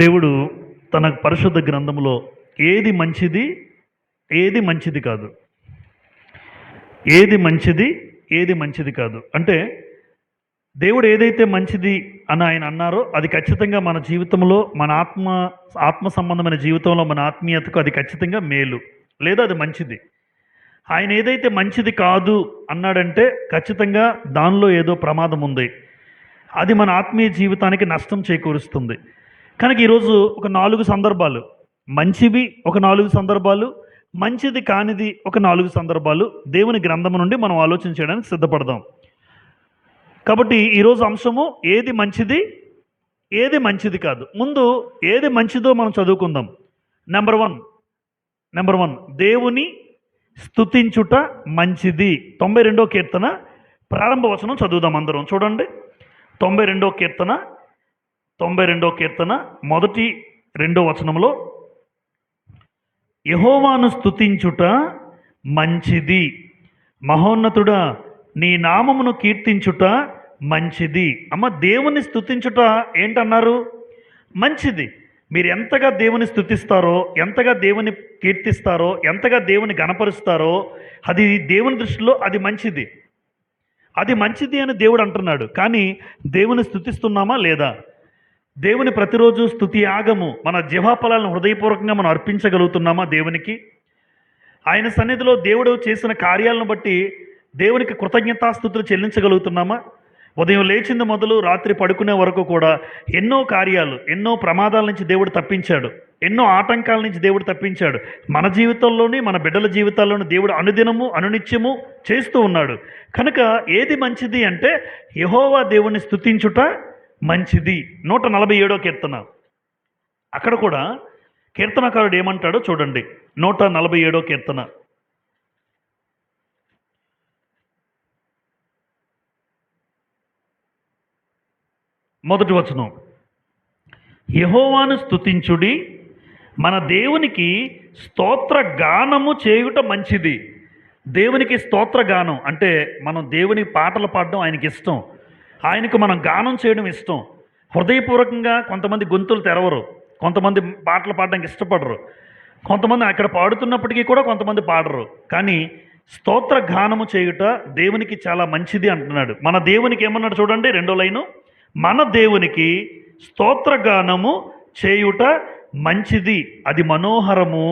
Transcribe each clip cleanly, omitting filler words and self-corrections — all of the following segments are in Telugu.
దేవుడు తన పరిశుద్ధ గ్రంథములో ఏది మంచిది, ఏది మంచిది కాదు, ఏది మంచిది, ఏది మంచిది కాదు అంటే దేవుడు ఏదైతే మంచిది అని ఆయన అన్నారో అది ఖచ్చితంగా మన జీవితంలో, మన ఆత్మ సంబంధమైన జీవితంలో, మన ఆత్మీయతకు అది ఖచ్చితంగా మేలు, లేదా అది మంచిది. ఆయన ఏదైతే మంచిది కాదు అన్నాడంటే ఖచ్చితంగా దానిలో ఏదో ప్రమాదం ఉంది, అది మన ఆత్మీయ జీవితానికి నష్టం చేకూరుస్తుంది. కనుక ఈరోజు ఒక 4 సందర్భాలు మంచివి, ఒక 4 సందర్భాలు మంచిది కానిది, ఒక 4 సందర్భాలు దేవుని గ్రంథం నుండి మనం ఆలోచన చేయడానికి సిద్ధపడదాం. కాబట్టి ఈరోజు అంశము ఏది మంచిది, ఏది మంచిది కాదు. ముందు ఏది మంచిదో మనం చదువుకుందాం. నెంబర్ వన్ దేవుని స్తుతించుట మంచిది. 92వ కీర్తన ప్రారంభ వచనం చదువుదాం అందరం. చూడండి, 92వ కీర్తన 1-2 వచనంలో యెహోవాను స్తుతించుట మంచిది, మహోన్నతుడా నీ నామమును కీర్తించుట మంచిది. అమ్మ, దేవుని స్తుతించుట ఏంటన్నారు? మంచిది. మీరు ఎంతగా దేవుని స్తుతిస్తారో, ఎంతగా దేవుని కీర్తిస్తారో, ఎంతగా దేవుని గణపరుస్తారో అది దేవుని దృష్టిలో అది మంచిది. అది మంచిది అని దేవుడు అంటున్నాడు. కానీ దేవుని స్తుతిస్తున్నామా లేదా? దేవుని ప్రతిరోజు స్తుతి యాగము మన జీవాఫలాలను హృదయపూర్వకంగా మనం అర్పించగలుగుతున్నామా దేవునికి? ఆయన సన్నిధిలో దేవుడు చేసిన కార్యాలను బట్టి దేవునికి కృతజ్ఞతాస్తుతులు చెల్లించగలుగుతున్నామా? ఉదయం లేచింది మొదలు రాత్రి పడుకునే వరకు కూడా ఎన్నో కార్యాలు, ఎన్నో ప్రమాదాల నుంచి దేవుడు తప్పించాడు, ఎన్నో ఆటంకాల నుంచి దేవుడు తప్పించాడు. మన జీవితంలోని, మన బిడ్డల జీవితాల్లోని దేవుడు అనుదినము అనునిత్యము చేస్తూ ఉన్నాడు. కనుక ఏది మంచిది అంటే యెహోవా దేవుని స్తుతించుట మంచిది. 147వ కీర్తన, అక్కడ కూడా కీర్తనకారుడు ఏమంటాడో చూడండి. 147వ కీర్తన మొదటి వచనం, యెహోవాను స్తుతించుడి, మన దేవునికి స్తోత్ర గానము చేయుట మంచిది. దేవునికి స్తోత్ర గానం అంటే మనం దేవుని పాటలు పాడడం ఆయనకి ఇష్టం, ఆయనకు మనం గానం చేయడం ఇష్టం. హృదయపూర్వకంగా కొంతమంది గొంతులు తెరవరు, కొంతమంది పాటలు పాడడానికి ఇష్టపడరు, కొంతమంది అక్కడ పాడుతున్నప్పటికీ కూడా కొంతమంది పాడరు. కానీ స్తోత్ర గానము చేయుట దేవునికి చాలా మంచిది అంటున్నాడు. మన దేవునికి ఏమన్నాడు చూడండి, 2వ లైను, మన దేవునికి స్తోత్రగానము చేయుట మంచిది, అది మనోహరము,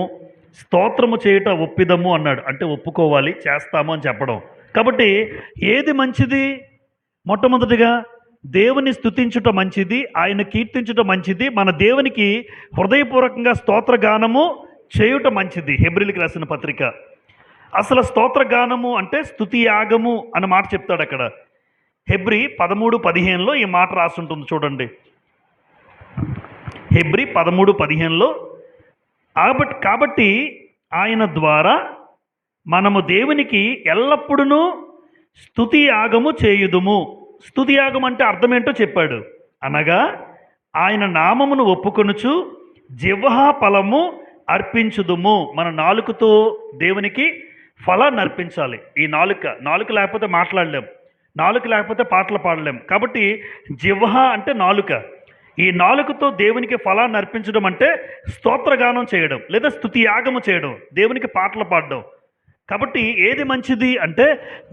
స్తోత్రము చేయుట ఒప్పిదము అన్నాడు. అంటే ఒప్పుకోవాలి, చేస్తాము అని చెప్పడం. కాబట్టి ఏది మంచిది? మొట్టమొదటిగా దేవుని స్తుతించుట మంచిది, ఆయన కీర్తించుట మంచిది, మన దేవునికి హృదయపూర్వకంగా స్తోత్రగానము చేయుట మంచిది. హెబ్రీయులకు రాసిన పత్రిక. అసలు స్తోత్రగానము అంటే స్తుతి యాగము అన్న మాట చెప్తాడు అక్కడ. హెబ్రీ 13:15లో ఈ మాట రాసుంటుంది చూడండి. హెబ్రీ 13:15లో కాబట్టి ఆయన ద్వారా మనము దేవునికి ఎల్లప్పుడూ స్తుతి యాగము చేయుదుము. స్తుతి యాగం అంటే అర్థం ఏంటో చెప్పాడు. అనగా ఆయన నామమును ఒప్పుకొనుచు జిహ్వా ఫలము అర్పించుదుము. మన నాలుకతో దేవునికి ఫలాన్ని అర్పించాలి. ఈ నాలుక లేకపోతే మాట్లాడలేం, నాలుక లేకపోతే పాటలు పాడలేం. కాబట్టి జిహ్వా అంటే నాలుక. ఈ నాలుకతో దేవునికి ఫలాన్ని అర్పించడం అంటే స్తోత్రగానం చేయడం, లేదా స్తుతి యాగము చేయడం, దేవునికి పాటలు పాడడం. కాబట్టి ఏది మంచిది అంటే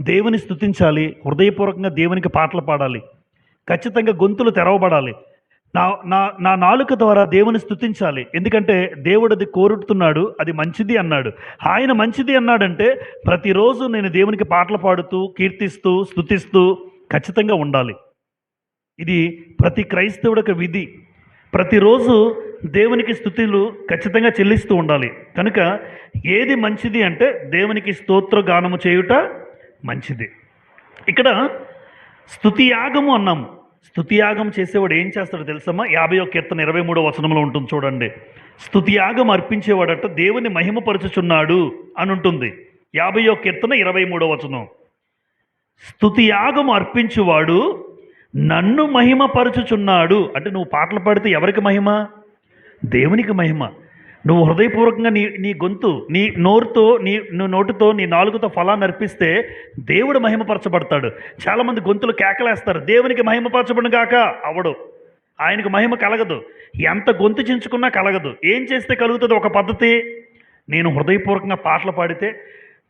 దేవుని స్తుతించాలి, హృదయపూర్వకంగా దేవునికి పాటలు పాడాలి, ఖచ్చితంగా గొంతులు తెరవబడాలి. నా నాలుక ద్వారా దేవుని స్తుతించాలి. ఎందుకంటే దేవుడు అది కోరుతున్నాడు, అది మంచిది అన్నాడు. ఆయన మంచిది అన్నాడంటే ప్రతిరోజు నేను దేవునికి పాటలు పాడుతూ, కీర్తిస్తూ, స్తుతిస్తూ ఖచ్చితంగా ఉండాలి. ఇది ప్రతి క్రైస్తవుడి యొక్క విధి. ప్రతిరోజు దేవునికి స్తుతులు ఖచ్చితంగా చెల్లిస్తూ ఉండాలి. కనుక ఏది మంచిది అంటే దేవునికి స్తోత్ర గానము చేయుట మంచిది. ఇక్కడ స్తుతి యాగము అన్నాము. స్తుతి యాగం చేసేవాడు ఏం చేస్తాడో తెలుసమ్మా? 50వ కీర్తన 23వ వచనంలో ఉంటుంది చూడండి. స్తుతి యాగం అర్పించేవాడట దేవుని మహిమపరచుచున్నాడు అని ఉంటుంది. 50వ కీర్తన 23వ వచనం, స్తుతి యాగం అర్పించువాడు నన్ను మహిమపరచుచున్నాడు. అంటే నువ్వు పాటలు పాడితే ఎవరికి మహిమ? దేవునికి మహిమ. నువ్వు హృదయపూర్వకంగా నీ గొంతు, నీ నోరుతో, నీ నోటితో, నీ నాలుగుతో ఫలాన్ని అర్పిస్తే దేవుడు మహిమపరచబడతాడు. చాలామంది గొంతులు కేకలేస్తారు, దేవునికి మహిమపరచబడిన గాక అవడు. ఆయనకు మహిమ కలగదు. ఎంత గొంతు చించుకున్నా కలగదు. ఏం చేస్తే కలుగుతుంది? ఒక పద్ధతి, నేను హృదయపూర్వకంగా పాటలు పాడితే,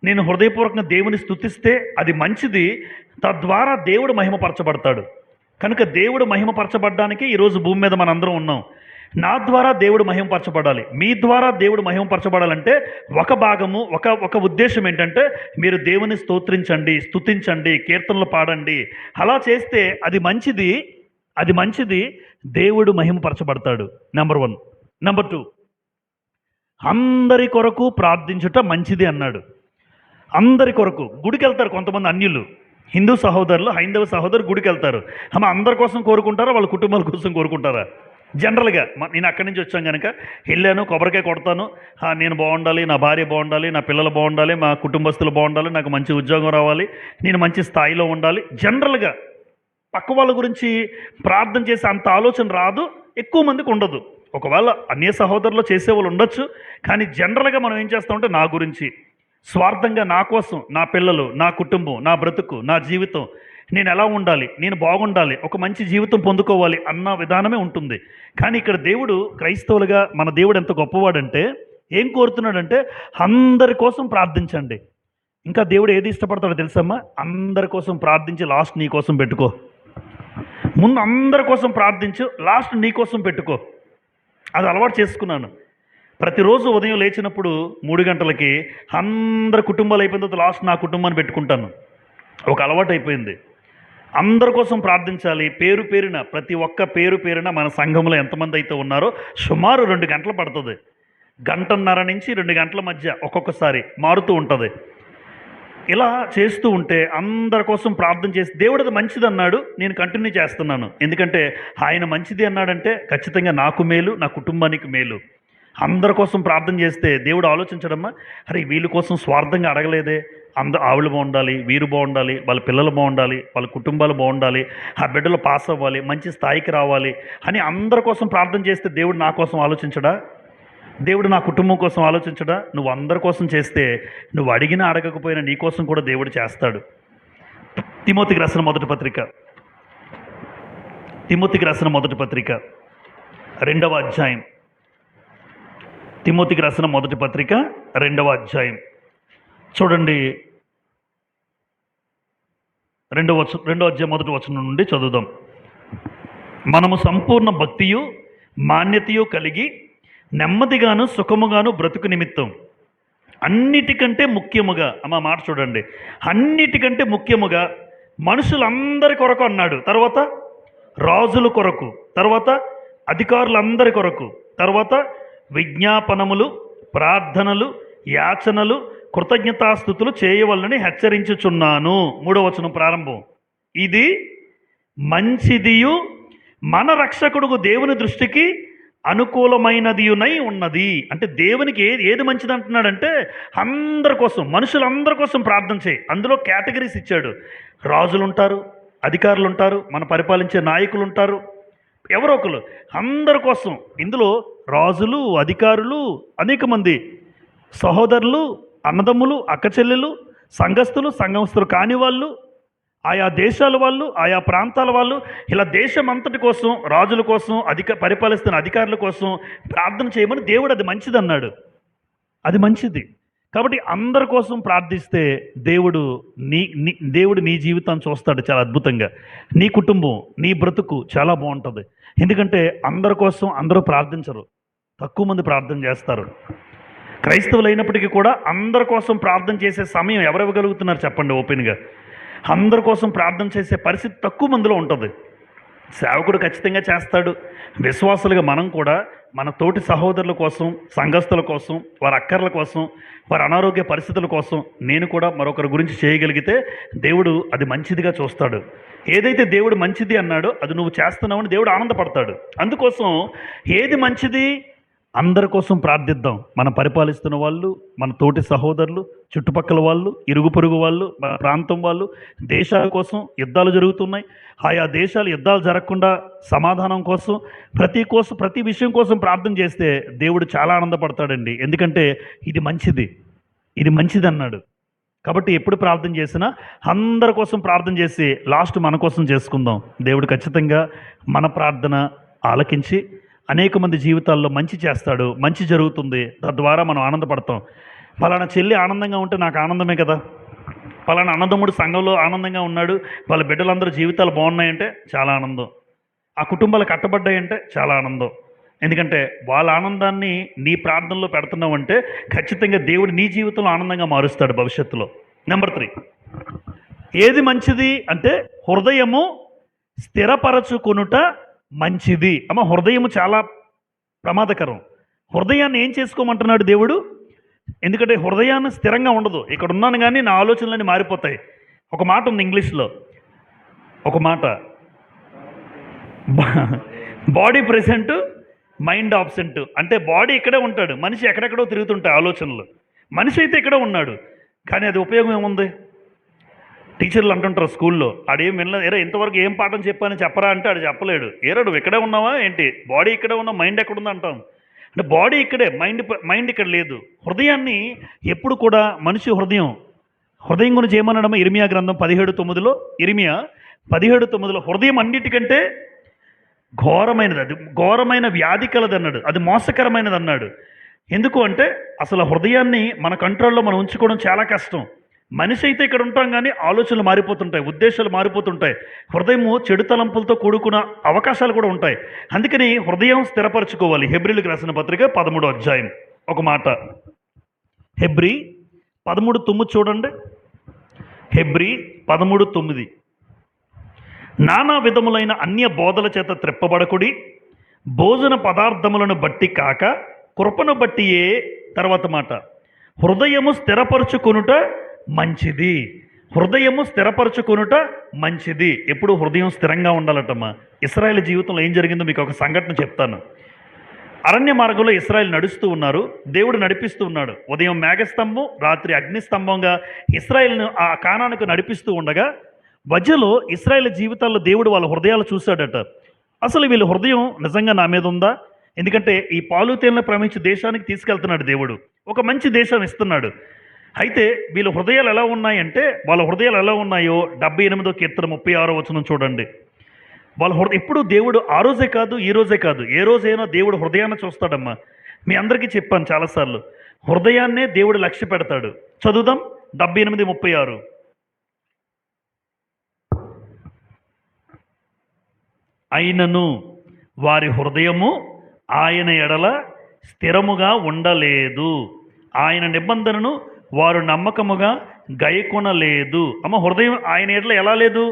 నేను హృదయపూర్వకంగా దేవుని స్తుతిస్తే అది మంచిది. తద్వారా దేవుడు మహిమపరచబడతాడు. కనుక దేవుడు మహిమపరచబడ్డానికి ఈరోజు భూమి మీద మనందరం ఉన్నాం. నా ద్వారా దేవుడు మహిమపరచబడాలి, మీ ద్వారా దేవుడు మహిమపరచబడాలంటే ఒక భాగము, ఒక ఉద్దేశం ఏంటంటే మీరు దేవుని స్తోత్రించండి, స్తుతించండి, కీర్తనలు పాడండి. అలా చేస్తే అది మంచిది. దేవుడు మహిమపరచబడతాడు. నెంబర్ 1. నెంబర్ 2, అందరి కొరకు ప్రార్థించుట మంచిది అన్నాడు. అందరి కొరకు. గుడికి వెళ్తారు కొంతమంది అన్యులు, హిందూ సహోదరులు, హైందవ సహోదరులు గుడికి వెళ్తారు. అందరి కోసం కోరుకుంటారా, వాళ్ళ కుటుంబాల కోసం కోరుకుంటారా? జనరల్గా నేను అక్కడి నుంచి వచ్చాను కనుక వెళ్ళాను, కొబ్బరికాయ కొడతాను, నేను బాగుండాలి, నా భార్య బాగుండాలి, నా పిల్లలు బాగుండాలి, మా కుటుంబస్తులు బాగుండాలి, నాకు మంచి ఉద్యోగం రావాలి, నేను మంచి స్థాయిలో ఉండాలి. జనరల్గా పక్క వాళ్ళ గురించి ప్రార్థన చేసే అంత ఆలోచన రాదు, ఎక్కువ మందికి ఉండదు. ఒకవేళ అన్య సహోదరులు చేసేవాళ్ళు ఉండొచ్చు, కానీ జనరల్గా మనం ఏం చేస్తామంటే నా గురించి స్వార్థంగా, నా కోసం, నా పిల్లలు, నా కుటుంబం, నా బ్రతుకు, నా జీవితం, నేను ఎలా ఉండాలి, నేను బాగుండాలి, ఒక మంచి జీవితం పొందుకోవాలి అన్న విధానమే ఉంటుంది. కానీ ఇక్కడ దేవుడు, క్రైస్తవులుగా మన దేవుడు ఎంత గొప్పవాడంటే ఏం కోరుతున్నాడంటే అందరి కోసం ప్రార్థించండి. ఇంకా దేవుడు ఏది ఇష్టపడతాడో తెలుసమ్మా? అందరి కోసం ప్రార్థించి లాస్ట్ నీ కోసం పెట్టుకో. ముందు అందరి కోసం ప్రార్థించు, లాస్ట్ నీ కోసం పెట్టుకో. అది అలవాటు చేసుకున్నాను. ప్రతిరోజు ఉదయం లేచినప్పుడు 3 గంటలకి అందరి కుటుంబాలు అయిపోయిన తర్వాత లాస్ట్ నా కుటుంబాన్ని పెట్టుకుంటాను. ఒక అలవాటు అయిపోయింది. అందరి కోసం ప్రార్థించాలి. పేరు పేరున, ప్రతి ఒక్క పేరు పేరున మన సంఘంలో ఎంతమంది అయితే ఉన్నారో సుమారు 2 గంటలు పడుతుంది. 1.5 నుంచి 2 గంటల మధ్య ఒక్కొక్కసారి మారుతూ ఉంటుంది. ఇలా చేస్తూ ఉంటే అందరి కోసం ప్రార్థన చేసి దేవుడు అది మంచిది అన్నాడు, నేను కంటిన్యూ చేస్తున్నాను. ఎందుకంటే ఆయన మంచిది అన్నాడంటే ఖచ్చితంగా నాకు మేలు, నా కుటుంబానికి మేలు. అందరి కోసం ప్రార్థన చేస్తే దేవుడు ఆలోచించడమ్మా, అరే వీళ్ళ కోసం స్వార్థంగా అడగలేదే, ఆవిడ బాగుండాలి, వీరు బాగుండాలి, వాళ్ళ పిల్లలు బాగుండాలి, వాళ్ళ కుటుంబాలు బాగుండాలి, ఆ బిడ్డలు పాస్ అవ్వాలి, మంచి స్థాయికి రావాలి అని అందరి కోసం ప్రార్థన చేస్తే దేవుడు నా కోసం ఆలోచించడా? దేవుడు నా కుటుంబం కోసం ఆలోచించడా? నువ్వు అందరి కోసం చేస్తే, నువ్వు అడిగినా అడగకపోయినా నీ కోసం కూడా దేవుడు చేస్తాడు. తిమోతికి రాసిన మొదటి పత్రిక 2వ అధ్యాయం. తిమోతికి రాసిన మొదటి పత్రిక 2వ అధ్యాయం చూడండి. 2వ అధ్యాయం మొదటి వచనం నుండి చదువుదాం. మనము సంపూర్ణ భక్తియు మాన్యతయు కలిగి నెమ్మదిగాను సుఖముగాను బ్రతుకు నిమిత్తం అన్నిటికంటే ముఖ్యముగా, మాట చూడండి, అన్నిటికంటే ముఖ్యముగా మనుషులందరి కొరకు అన్నాడు, తర్వాత రాజుల కొరకు, తర్వాత అధికారులందరి కొరకు, తర్వాత విజ్ఞాపనములు, ప్రార్థనలు, యాచనలు, కృతజ్ఞతాస్తుతులు చేయవలనని హెచ్చరించుచున్నాను. 3వ వచనం ప్రారంభం. ఇది మంచిదియు మన రక్షకుడుకు దేవుని దృష్టికి అనుకూలమైనదియునై ఉన్నది. అంటే దేవునికి ఏది మంచిది అంటున్నాడంటే అందరి కోసం, మనుషులందరి కోసం ప్రార్థన చేయి. అందులో కేటగిరీస్ ఇచ్చాడు. రాజులు ఉంటారు, అధికారులు ఉంటారు, మన పరిపాలించే నాయకులు ఉంటారు, ఎవరో ఒకరు, అందరి కోసం. ఇందులో రాజులు, అధికారులు, అనేక మంది సహోదరులు, అన్నదమ్ములు, అక్కచెల్లెలు, సంఘస్థులు కాని వాళ్ళు, ఆయా దేశాల వాళ్ళు, ఆయా ప్రాంతాల వాళ్ళు, ఇలా దేశం అంతటి కోసం, రాజుల కోసం, పరిపాలిస్తున్న అధికారుల కోసం ప్రార్థన చేయమని దేవుడు అది మంచిది అన్నాడు. అది మంచిది. కాబట్టి అందరి కోసం ప్రార్థిస్తే దేవుడు నీ జీవితాన్ని చూస్తాడు చాలా అద్భుతంగా. నీ కుటుంబం, నీ బ్రతుకు చాలా బాగుంటుంది. ఎందుకంటే అందరి కోసం అందరూ ప్రార్థించరు, తక్కువ మంది ప్రార్థన చేస్తారు. క్రైస్తవులు అయినప్పటికీ కూడా అందరి కోసం ప్రార్థన చేసే సమయం ఎవరు ఇవ్వగలుగుతున్నారు చెప్పండి ఓపెన్గా? అందరి కోసం ప్రార్థన చేసే పరిస్థితి తక్కువ మందిలో ఉంటుంది. సేవకుడు ఖచ్చితంగా చేస్తాడు. విశ్వాసులుగా మనం కూడా మన తోటి సహోదరుల కోసం, సంఘస్థుల కోసం, వారి అక్కర్ల కోసం, వారి అనారోగ్య పరిస్థితుల కోసం నేను కూడా మరొకరి గురించి చేయగలిగితే దేవుడు అది మంచిదిగా చూస్తాడు. ఏదైతే దేవుడు మంచిది అన్నాడో అది నువ్వు చేస్తున్నావని దేవుడు ఆనందపడతాడు. అందుకోసం ఏది మంచిది? అందరి కోసం ప్రార్థిద్దాం. మనం పరిపాలిస్తున్న వాళ్ళు, మన తోటి సహోదరులు, చుట్టుపక్కల వాళ్ళు, ఇరుగు పొరుగు వాళ్ళు, మన ప్రాంతం వాళ్ళు, దేశాల కోసం యుద్ధాలు జరుగుతున్నాయి. ఆయా దేశాలు యుద్ధాలు జరగకుండా సమాధానం కోసం, ప్రతి విషయం కోసం ప్రార్థన చేస్తే దేవుడు చాలా ఆనందపడతాడండి. ఎందుకంటే ఇది మంచిది అన్నాడు. కాబట్టి ఎప్పుడు ప్రార్థన చేసినా అందరి కోసం ప్రార్థన చేసి లాస్ట్ మన కోసం చేసుకుందాం. దేవుడు ఖచ్చితంగా మన ప్రార్థన ఆలకించి అనేక మంది జీవితాల్లో మంచి చేస్తాడు, మంచి జరుగుతుంది, తద్వారా మనం ఆనందపడతాం. పలానా చెల్లి ఆనందంగా ఉంటే నాకు ఆనందమే కదా, పలానా అన్నదమ్ముడు సంఘంలో ఆనందంగా ఉన్నాడు, వాళ్ళ బిడ్డలందరూ జీవితాలు బాగున్నాయంటే చాలా ఆనందం, ఆ కుటుంబాలు కట్టబడ్డాయంటే చాలా ఆనందం. ఎందుకంటే వాళ్ళ ఆనందాన్ని నీ ప్రార్థనలో పెడుతున్నావు అంటే ఖచ్చితంగా దేవుడు నీ జీవితంలో ఆనందంగా మారుస్తాడు భవిష్యత్తులో. నెంబర్ 3, ఏది మంచిది అంటే హృదయము స్థిరపరచుకొనుట మంచిది. హృదయము చాలా ప్రమాదకరం. హృదయాన్ని ఏం చేసుకోమంటున్నాడు దేవుడు? ఎందుకంటే హృదయాన్ని స్థిరంగా ఉండదు. ఇక్కడ ఉన్నాను కానీ నా ఆలోచనలన్నీ మారిపోతాయి. ఒక మాట ఉంది ఇంగ్లీష్లో, ఒక మాట, బాడీ ప్రెసెంట్ మైండ్ ఆబ్సెంట్. అంటే బాడీ ఇక్కడే ఉంటాడు, మనిషి ఎక్కడెక్కడో తిరుగుతుంటాయి ఆలోచనలు. మనిషి అయితే ఇక్కడే ఉన్నాడు, కానీ అది ఉపయోగం ఏముంది? టీచర్లు అంటుంటారు స్కూల్లో, ఆడేం వినలేదు, ఏరా ఇంతవరకు ఏం పాఠం చెప్పాను చెప్పరా అంటే ఆడు చెప్పలేడు. ఏరా నువ్వు ఇక్కడే ఉన్నావా ఏంటి, బాడీ ఇక్కడే ఉన్నావు, మైండ్ ఎక్కడుంది అంటాం. అంటే బాడీ ఇక్కడే, మైండ్ ఇక్కడ లేదు. హృదయాన్ని ఎప్పుడు కూడా మనిషి హృదయం గురించి ఏమన్నాడమ్మా? ఇర్మియా గ్రంథం 17:9లో, ఇర్మియా 17:9లో హృదయం అన్నిటికంటే ఘోరమైనది, అది ఘోరమైన వ్యాధి కలది అన్నాడు, అది మోసకరమైనది అన్నాడు. ఎందుకు అంటే అసలు హృదయాన్ని మన కంట్రోల్లో మనం ఉంచుకోవడం చాలా కష్టం. మనిషి అయితే ఇక్కడ ఉంటాం కానీ ఆలోచనలు మారిపోతుంటాయి, ఉద్దేశాలు మారిపోతుంటాయి, హృదయము చెడు తలంపులతో కూడుకున్న అవకాశాలు కూడా ఉంటాయి. అందుకని హృదయం స్థిరపరచుకోవాలి. హెబ్రీలకు రాసిన పత్రిక 13వ అధ్యాయం ఒక మాట, హెబ్రీ 13:9 చూడండి. హెబ్రీ 13:9, నానా విధములైన అన్య బోధల చేత త్రెప్పబడకుడి, భోజన పదార్థములను బట్టి కాక కృపను బట్టియే. తర్వాత మాట, హృదయము స్థిరపరచుకొనుట మంచిది. హృదయము స్థిరపరచుకొనుట మంచిది. ఎప్పుడు హృదయం స్థిరంగా ఉండాలటమ్మా. ఇశ్రాయేలు జీవితంలో ఏం జరిగిందో మీకు ఒక సంఘటన చెప్తాను. అరణ్య మార్గంలో ఇశ్రాయేలు నడుస్తూ ఉన్నారు, దేవుడు నడిపిస్తూ ఉన్నాడు. ఉదయం మేఘస్తంభం, రాత్రి అగ్నిస్తంభంగా ఇశ్రాయేలును ఆ కానానుకు నడిపిస్తూ ఉండగా మధ్యలో ఇశ్రాయేలు జీవితాల్లో దేవుడు వాళ్ళ హృదయాలు చూశాడట. అసలు వీళ్ళ హృదయం నిజంగా నా మీద ఉందా? ఎందుకంటే ఈ పాలు తేనెలు ప్రవహించే దేశానికి తీసుకెళ్తున్నాడు దేవుడు, ఒక మంచి దేశాన్ని ఇస్తున్నాడు. అయితే వీళ్ళ హృదయాలు ఎలా ఉన్నాయంటే, వాళ్ళ హృదయాలు ఎలా ఉన్నాయో 78వ కీర్తన 36వ వచనం చూడండి. వాళ్ళ ఎప్పుడు దేవుడు ఆ రోజే కాదు, ఈ రోజే కాదు, ఏ రోజైనా దేవుడు హృదయాన్ని చూస్తాడమ్మా. మీ అందరికీ చెప్పాను చాలాసార్లు, హృదయాన్నే దేవుడు లక్ష్య పెడతాడు. చదువుదాం 78:36. అయినను వారి హృదయము ఆయన ఎడల స్థిరముగా ఉండలేదు, ఆయన నిబంధనను వారు నమ్మకముగా గైకొనలేదు. హృదయం ఆయన ఎడల ఎలా లేదు?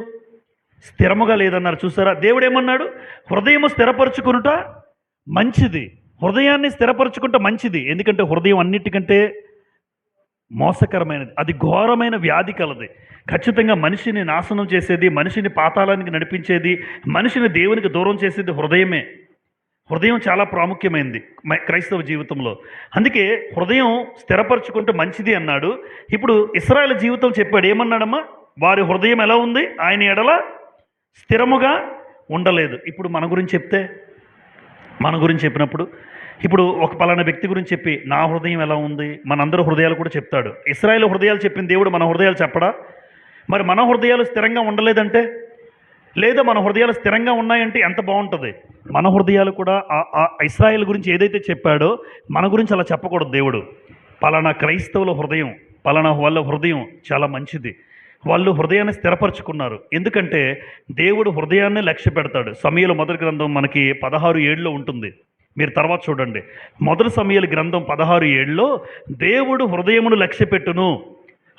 స్థిరముగా లేదన్నారు. చూసారా, దేవుడు ఏమన్నాడు? హృదయము స్థిరపరచుకునుట మంచిది. హృదయాన్ని స్థిరపరచుకుంటే మంచిది. ఎందుకంటే హృదయం అన్నిటికంటే మోసకరమైనది, అది ఘోరమైన వ్యాధి కలది. ఖచ్చితంగా మనిషిని నాశనం చేసేది, మనిషిని పాతాళానికి నడిపించేది, మనిషిని దేవునికి దూరం చేసేది హృదయమే. హృదయం చాలా ప్రాముఖ్యమైనది క్రైస్తవ జీవితంలో. అందుకే హృదయం స్థిరపరచుకుంటే మంచిది అన్నాడు. ఇప్పుడు ఇశ్రాయేలు జీవితం చెప్పాడు, ఏమన్నాడమ్మా? వారి హృదయం ఎలా ఉంది? ఆయన ఎడల స్థిరముగా ఉండలేదు. ఇప్పుడు మన గురించి చెప్పినప్పుడు ఇప్పుడు ఒక పలానా వ్యక్తి గురించి చెప్పి నా హృదయం ఎలా ఉంది, మనందరి హృదయాలు కూడా చెప్తాడు. ఇశ్రాయేలు హృదయాలు చెప్పిన దేవుడు మన హృదయాలు చెప్పడా? మరి మన హృదయాలు స్థిరంగా ఉండలేదంటే, లేదా మన హృదయాలు స్థిరంగా ఉన్నాయంటే ఎంత బాగుంటుంది. మన హృదయాలు కూడా ఆ ఇశ్రాయేలు గురించి ఏదైతే చెప్పాడో మన గురించి అలా చెప్పకూడదు దేవుడు. పలానా క్రైస్తవుల హృదయం, పలానా వాళ్ళ హృదయం చాలా మంచిది, వాళ్ళు హృదయాన్ని స్థిరపరచుకున్నారు. ఎందుకంటే దేవుడు హృదయాన్ని లక్ష్య పెడతాడు. సమూయేలు మొదటి గ్రంథం మనకి 16:7లో ఉంటుంది, మీరు తర్వాత చూడండి. మొదటి సమూయేలు గ్రంథం 16:7లో దేవుడు హృదయమును లక్ష్య పెట్టును,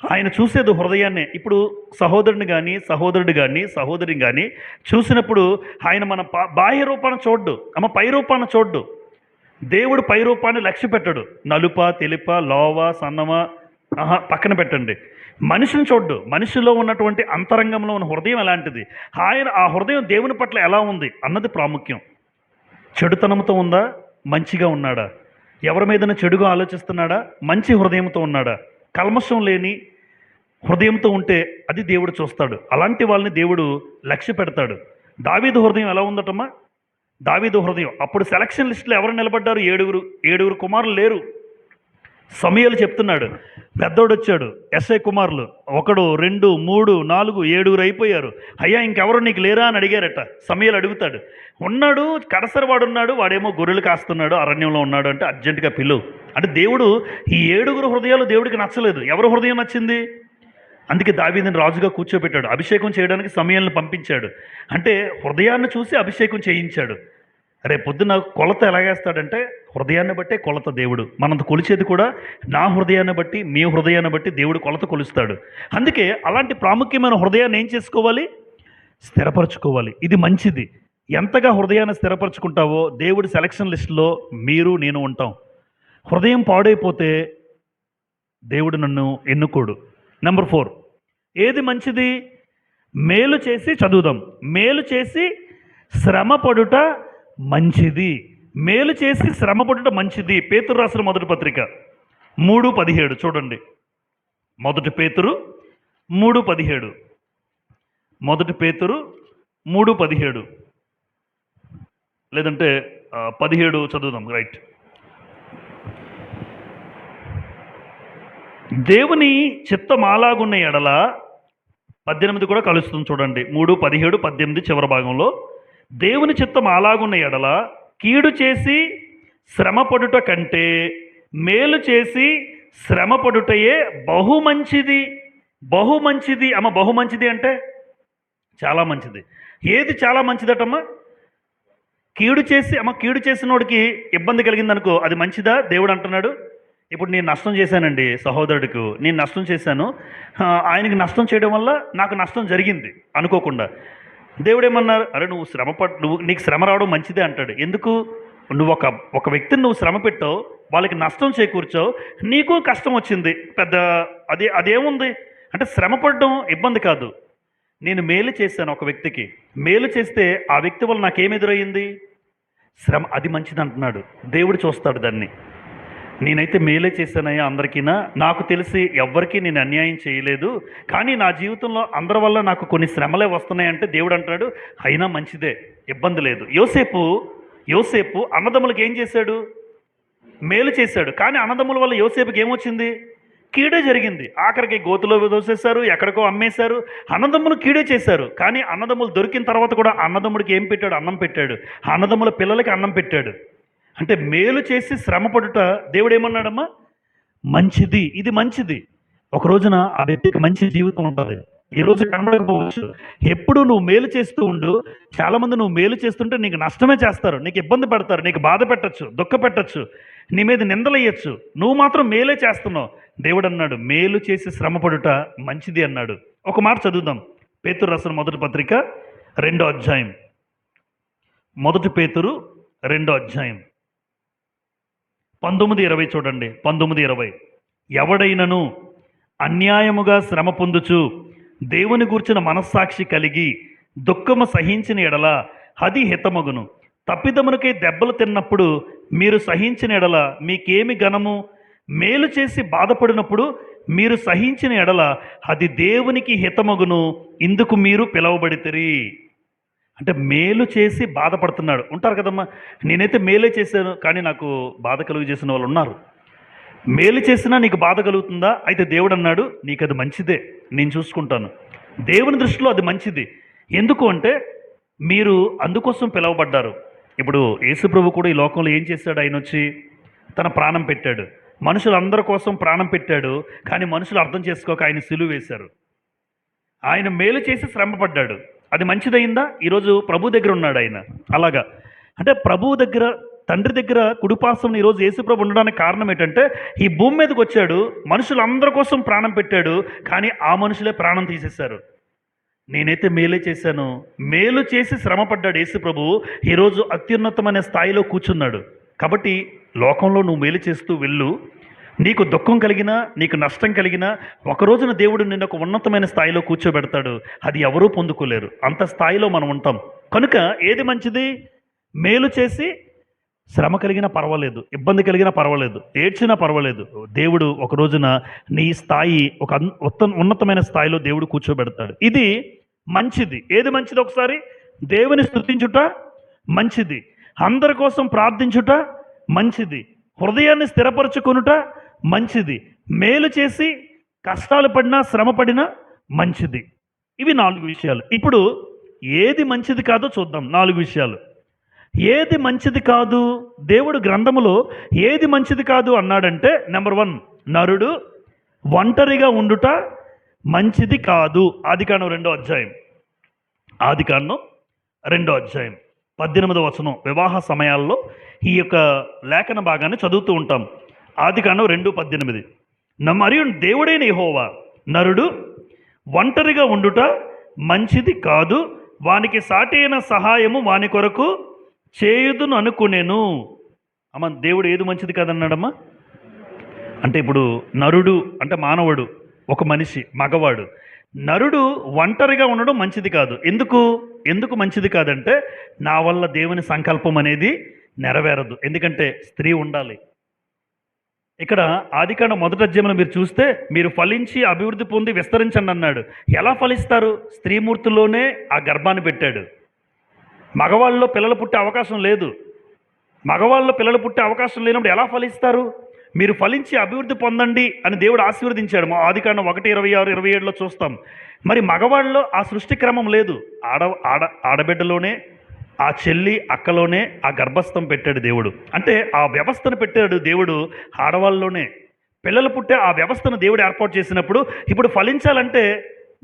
ఆయన చూసేది హృదయాన్నే. ఇప్పుడు సహోదరుని కానీ సహోదరిని కానీ చూసినప్పుడు ఆయన మన బాహ్య రూపాన్ని చూడ్డు, పై రూపాన్ని చూడ్డు. దేవుడు పై రూపాన్ని లక్ష్య పెట్టడు. నలుప, తెలుప, లోవ, సన్నమ పక్కన పెట్టండి. మనిషిని చూడ్డు. మనిషిలో ఉన్నటువంటి అంతరంగంలో ఉన్న హృదయం ఎలాంటిది, ఆయన ఆ హృదయం దేవుని పట్ల ఎలా ఉంది అన్నది ప్రాముఖ్యం. చెడుతనంతో ఉందా, మంచిగా ఉన్నాడా, ఎవరి మీదైనా చెడుగా ఆలోచిస్తున్నాడా, మంచి హృదయంతో ఉన్నాడా, కల్మషం లేని హృదయంతో ఉంటే అది దేవుడు చూస్తాడు. అలాంటి వాళ్ళని దేవుడు లక్ష్య పెడతాడు. దావీదు హృదయం ఎలా ఉందటమ్మా? దావీదు హృదయం అప్పుడు సెలక్షన్ లిస్టులో ఎవరు నిలబడ్డారు? ఏడుగురు కుమారులు లేరు. సమూయేలు చెప్తున్నాడు, పెద్దోడు వచ్చాడు, ఎస్ఐ కుమారులు 1 2 3 4 7 అయిపోయారు. అయ్యా ఇంకెవరు నీకు లేరా అని అడిగారట. సమూయేలు అడుగుతాడు, ఉన్నాడు కడసరి వాడు ఉన్నాడు, వాడేమో గొర్రెలు కాస్తున్నాడు, అరణ్యంలో ఉన్నాడు అంటే అర్జెంటుగా పిలువు అంటే దేవుడు ఈ 7 హృదయాలు దేవుడికి నచ్చలేదు. ఎవరి హృదయం నచ్చింది? అందుకే దావీదుని రాజుగా కూర్చోబెట్టాడు, అభిషేకం చేయడానికి సమూయేలుని పంపించాడు. అంటే హృదయాన్ని చూసి అభిషేకం చేయించాడు. రేపు పొద్దున కొలత ఎలాగేస్తాడంటే హృదయాన్ని బట్టే కొలత దేవుడు. మనంత కొలిచేది కూడా నా హృదయాన్ని బట్టి, మీ హృదయాన్ని బట్టి దేవుడు కొలత కొలుస్తాడు. అందుకే అలాంటి ప్రాముఖ్యమైన హృదయాన్ని ఏం చేసుకోవాలి? స్థిరపరచుకోవాలి. ఇది మంచిది. ఎంతగా హృదయాన్ని స్థిరపరచుకుంటావో దేవుడి సెలక్షన్ లిస్టులో మీరు నేను ఉంటాం. హృదయం పాడైపోతే దేవుడు నన్ను ఎన్నుకోడు. నెంబర్ 4, ఏది మంచిది? మేలు చేసి చదువుదాం. మేలు చేసి శ్రమపడుట మంచిది. మేలు చేసి శ్రమపడుట మంచిది. పేతురు రాసిన మొదటి పత్రిక 3:17 చూడండి. మొదటి పేతురు 3:17. మొదటి పేతురు 3:17 లేదంటే 17 చదువుదాం. రైట్. దేవుని చిత్తం అలాగున్న ఎడల 18 కూడా కలుస్తుంది చూడండి. 3, 17, 18 చివరి భాగంలో దేవుని చిత్తం అలాగున్న ఎడల కీడు చేసి శ్రమపడుట కంటే మేలు చేసి శ్రమపడుటయే బహుమంచిది. బహుమంచిది అమ్మ. బహుమంచిది అంటే చాలా మంచిది. ఏది చాలా మంచిదటమ్మా? కీడు చేసి అమ్మ, కీడు చేసినోడికి ఇబ్బంది కలిగిందనుకో, అది మంచిదా? దేవుడు అంటున్నాడు, ఇప్పుడు నేను నష్టం చేశానండి సహోదరుడికి, నేను నష్టం చేశాను, ఆయనకి నష్టం చేయడం వల్ల నాకు నష్టం జరిగింది అనుకోకుండా దేవుడు ఏమన్నారు? అరే నువ్వు నీకు శ్రమ రావడం మంచిదే అంటాడు. ఎందుకు? నువ్వు ఒక వ్యక్తిని నువ్వు శ్రమ పెట్టావు, వాళ్ళకి నష్టం చేకూర్చావు, నీకు కష్టం వచ్చింది. పెద్ద అదేముంది అంటే శ్రమ పడడం ఇబ్బంది కాదు. నేను మేలు చేశాను ఒక వ్యక్తికి, మేలు చేస్తే ఆ వ్యక్తి వల్ల నాకేం ఎదురయ్యింది? శ్రమ. అది మంచిది అంటున్నాడు దేవుడు. చూస్తాడు దాన్ని. నేనైతే మేలే చేశానయ్యా అందరికీనా, నాకు తెలిసి ఎవ్వరికీ నేను అన్యాయం చేయలేదు, కానీ నా జీవితంలో అందరి వల్ల నాకు కొన్ని శ్రమలే వస్తున్నాయంటే దేవుడు అంటాడు అయినా మంచిదే, ఇబ్బంది లేదు. యోసేపు అన్నదమ్ములకు ఏం చేశాడు? మేలు చేశాడు. కానీ అన్నదమ్ముల వల్ల యోసేపుకి ఏమొచ్చింది? కీడే జరిగింది. ఆఖరికి గోతులో దోసేశారు, ఎక్కడికో అమ్మేశారు. అన్నదమ్ములు కీడే చేశారు. కానీ అన్నదమ్ములు దొరికిన తర్వాత కూడా అన్నదమ్ముడికి ఏం పెట్టాడు? అన్నం పెట్టాడు. అన్నదమ్ముల పిల్లలకి అన్నం పెట్టాడు. అంటే మేలు చేసి శ్రమపడుట దేవుడు ఏమన్నాడమ్మా? మంచిది. ఇది మంచిది. ఒక రోజున ఆ వ్యక్తికి మంచి జీవితం ఉంటుంది. ఈరోజు కనబడకపోవచ్చు. ఎప్పుడు నువ్వు మేలు చేస్తూ ఉండు. చాలామంది నువ్వు మేలు చేస్తుంటే నీకు నష్టమే చేస్తారు, నీకు ఇబ్బంది పెడతారు, నీకు బాధ పెట్టచ్చు, దుఃఖ పెట్టచ్చు, నీ మీద నిందలయ్యచ్చు. నువ్వు మాత్రం మేలే చేస్తున్నావు. దేవుడు అన్నాడు మేలు చేసి శ్రమపడుట మంచిది అన్నాడు. ఒక మాట చదువుదాం. పేతురు రాసిన మొదటి పత్రిక 2వ అధ్యాయం. మొదటి పేతురు 2వ అధ్యాయం 19-20 చూడండి. 19-20. ఎవడైనను అన్యాయముగా శ్రమ పొందుచు దేవుని గూర్చిన మనస్సాక్షి కలిగి దుఃఖము సహించిన ఎడల అది హితమగును. తప్పిదమునకై దెబ్బలు తిన్నప్పుడు మీరు సహించిన ఎడల మీకేమి ఘనము? మేలు చేసి బాధపడినప్పుడు మీరు సహించిన ఎడల అది దేవునికి హితమగును. ఇందుకు మీరు పిలువబడితిరి. అంటే మేలు చేసి బాధపడుతున్నాడు. ఉంటారు కదమ్మా, నేనైతే మేలే చేశాను కానీ నాకు బాధ కలుగు చేసిన వాళ్ళు ఉన్నారు. మేలు చేసినా నీకు బాధ కలుగుతుందా? అయితే దేవుడు అన్నాడు నీకు అది మంచిదే, నేను చూసుకుంటాను. దేవుని దృష్టిలో అది మంచిది. ఎందుకు అంటే మీరు అందుకోసం పిలువబడ్డారు. ఇప్పుడు యేసుప్రభు కూడా ఈ లోకంలో ఏం చేశాడు? ఆయన వచ్చి తన ప్రాణం పెట్టాడు, మనుషులందరి కోసం ప్రాణం పెట్టాడు. కానీ మనుషులు అర్థం చేసుకోక ఆయన సిలువ వేశారు. ఆయన మేలు చేసి శ్రమపడ్డాడు. అది మంచిదయిందా? ఈరోజు ప్రభు దగ్గర ఉన్నాడు ఆయన. అలాగా అంటే ప్రభువు దగ్గర, తండ్రి దగ్గర కుడిపార్శ్వంలో ఈరోజు యేసుప్రభు ఉండడానికి కారణం ఏంటంటే ఈ భూమి మీదకి వచ్చాడు, మనుషులందరి కోసం ప్రాణం పెట్టాడు, కానీ ఆ మనుషులే ప్రాణం తీసేశారు. నేనైతే మేలే చేశాను. మేలు చేసి శ్రమపడ్డాడు యేసుప్రభు. ఈరోజు అత్యున్నతమైన స్థాయిలో కూర్చున్నాడు. కాబట్టి లోకంలో నువ్వు మేలు చేస్తూ వెళ్ళు. నీకు దుఃఖం కలిగినా, నీకు నష్టం కలిగినా ఒక రోజున దేవుడు నిన్ను ఒక ఉన్నతమైన స్థాయిలో కూర్చోబెడతాడు. అది ఎవరూ పొందుకోలేరు. అంత స్థాయిలో మనం ఉంటాం. కనుక ఏది మంచిది? మేలు చేసి శ్రమ కలిగినా పర్వాలేదు, ఇబ్బంది కలిగినా పర్వాలేదు, ఏడ్చినా పర్వాలేదు. దేవుడు ఒక రోజున నీ స్థాయి ఒక ఉన్నతమైన స్థాయిలో దేవుడు కూర్చోబెడతాడు. ఇది మంచిది. ఏది మంచిది? ఒకసారి దేవుని స్తుతించుట మంచిది, అందరి కోసం ప్రార్థించుట మంచిది, హృదయాన్ని స్థిరపరచుకొనుట మంచిది. మేలు చేసి కష్టాలు పడినా శ్రమ పడినా మంచిది. ఇవి 4 విషయాలు. ఇప్పుడు ఏది మంచిది కాదో చూద్దాం. 4 విషయాలు. ఏది మంచిది కాదు, దేవుడు గ్రంథములో ఏది మంచిది కాదు అన్నాడంటే, నెంబర్ 1, నరుడు ఒంటరిగా ఉండుట మంచిది కాదు. ఆదికాండం 2వ అధ్యాయం. ఆదికాండం 2వ అధ్యాయం 18వ వచనం. వివాహ సమయాల్లో ఈ యొక్క లేఖన భాగాన్ని చదువుతూ ఉంటాం. ఆదికాండం 2:18. మరియు దేవుడైన యెహోవా నరుడు ఒంటరిగా ఉండుట మంచిది కాదు, వానికి సాటి అయిన సహాయము వాని కొరకు చేయుదును అనుకునేను. అమ్మ, దేవుడు ఏది మంచిది కాదన్నాడమ్మా? అంటే ఇప్పుడు నరుడు అంటే మానవుడు, ఒక మనిషి, మగవాడు. నరుడు ఒంటరిగా ఉండడం మంచిది కాదు. ఎందుకు మంచిది కాదంటే, నా వల్ల దేవుని సంకల్పం అనేది నెరవేరదు. ఎందుకంటే స్త్రీ ఉండాలి. ఇక్కడ ఆదికాండం 1వ అధ్యాయంలో మీరు చూస్తే, మీరు ఫలించి అభివృద్ధి పొంది విస్తరించండి అన్నాడు. ఎలా ఫలిస్తారు? స్త్రీమూర్తిలోనే ఆ గర్భాన్ని పెట్టాడు. మగవాళ్ళలో పిల్లలు పుట్టే అవకాశం లేదు. మగవాళ్ళలో పిల్లలు పుట్టే అవకాశం లేనప్పుడు ఎలా ఫలిస్తారు? మీరు ఫలించి అభివృద్ధి పొందండి అని దేవుడు ఆశీర్వదించాడు. మా ఆదికాండం 1:26-27లో చూస్తాం. మరి మగవాళ్ళలో ఆ సృష్టి క్రమం లేదు. ఆడబిడ్డలోనే, ఆ చెల్లి అక్కలోనే ఆ గర్భస్థం పెట్టాడు దేవుడు. అంటే ఆ వ్యవస్థను పెట్టాడు దేవుడు ఆడవాళ్ళలోనే. పిల్లలు పుట్టే ఆ వ్యవస్థను దేవుడు ఏర్పాటు చేసినప్పుడు, ఇప్పుడు ఫలించాలంటే